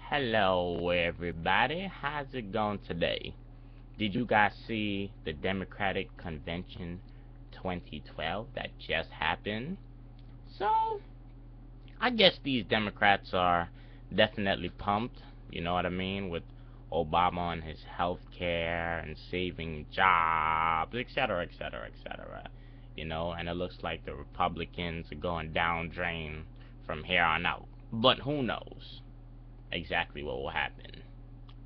Hello everybody, how's it going today? Did you guys see the Democratic Convention 2012 that just happened? So, I guess these Democrats are definitely pumped, you know what I mean, with Obama and his health care and saving jobs, etc., etc., etc. And it looks like the Republicans are going down drain from here on out. But who knows exactly what will happen.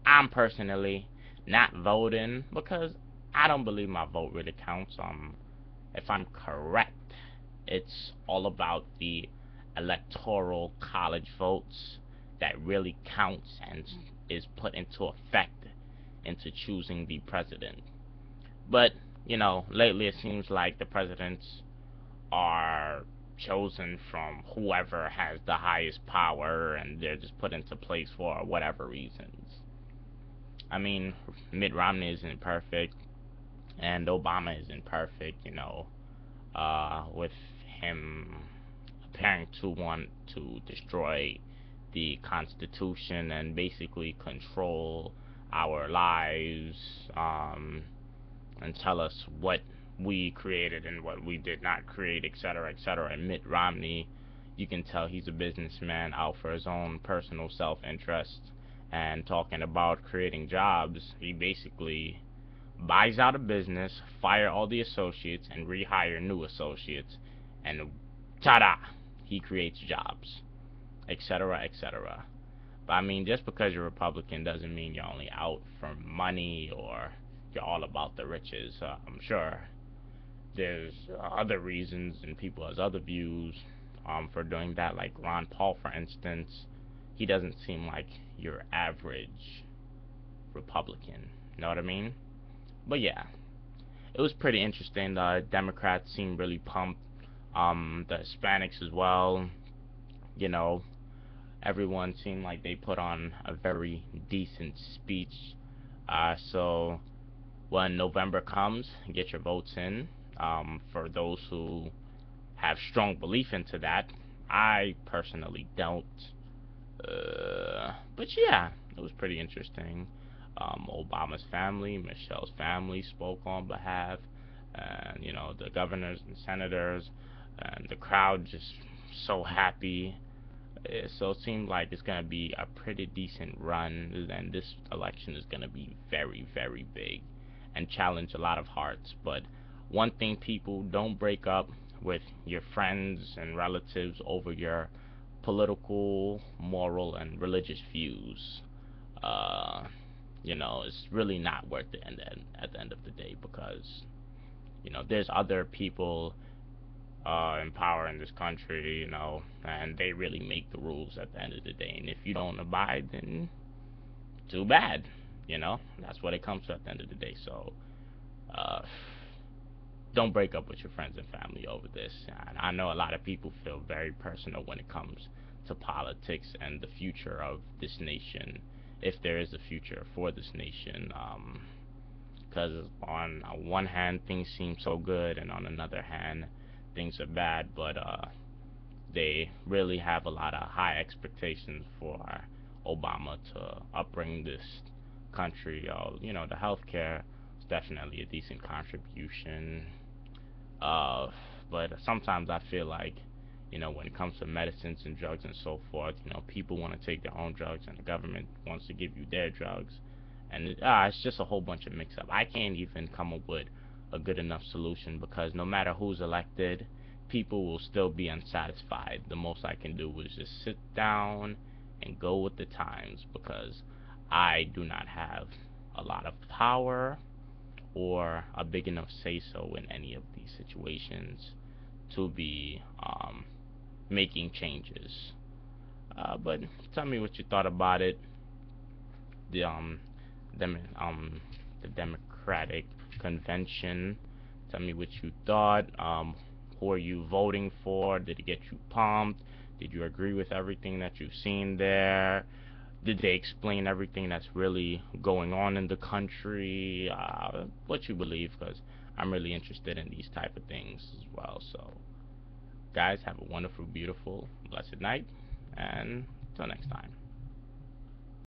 I'm personally not voting because I don't believe my vote really counts. If I'm correct, it's all about the electoral college votes that really counts and is put into effect into choosing the president. But, lately it seems like the presidents are chosen from whoever has the highest power and they're just put into place for whatever reasons. I mean, Mitt Romney isn't perfect and Obama isn't perfect, with him appearing to want to destroy the Constitution and basically control our lives, and tell us what we created and what we did not create, etc., etc. And Mitt Romney, you can tell he's a businessman out for his own personal self-interest and talking about creating jobs. He basically buys out a business, fire all the associates, and rehire new associates, and ta-da, he creates jobs, etc., etc. But I mean, just because you're Republican doesn't mean you're only out for money or you're all about the riches. I'm sure there's other reasons and people has other views for doing that. Like Ron Paul, for instance, he doesn't seem like your average Republican. You know what I mean? But yeah, it was pretty interesting. The Democrats seemed really pumped. The Hispanics as well. You know, everyone seemed like they put on a very decent speech. So when November comes, get your votes in. For those who have strong belief into that, I personally don't. But yeah, it was pretty interesting. Obama's family, Michelle's family spoke on behalf, and the governors and senators, and the crowd just so happy. So it seemed like it's gonna be a pretty decent run, and this election is gonna be very, very big and challenge a lot of hearts. But one thing, people, don't break up with your friends and relatives over your political, moral, and religious views. Uh, it's really not worth it at the end of the day, because there's other people in power in this country, and they really make the rules at the end of the day. And if you don't abide, then too bad. That's what it comes to at the end of the day. So, uh, don't break up with your friends and family over this. And I know a lot of people feel very personal when it comes to politics and the future of this nation, if there is a future for this nation. Because on one hand, things seem so good, and on another hand, things are bad. But they really have a lot of high expectations for Obama to upbring this country. The healthcare is definitely a decent contribution. Uh, but sometimes I feel like, when it comes to medicines and drugs and so forth, people want to take their own drugs and the government wants to give you their drugs. And it's just a whole bunch of mix-up. I can't even come up with a good enough solution, because no matter who's elected, people will still be unsatisfied. The most I can do is just sit down and go with the times, because I do not have a lot of power or a big enough say-so in any of these situations to be making changes. But tell me what you thought about it. The dem the Democratic Convention. Tell me what you thought. Who are you voting for? Did it get you pumped? Did you agree with everything that you've seen there? Did they explain everything that's really going on in the country? What you believe, because I'm really interested in these type of things as well. So, guys, have a wonderful, beautiful, blessed night, and until next time.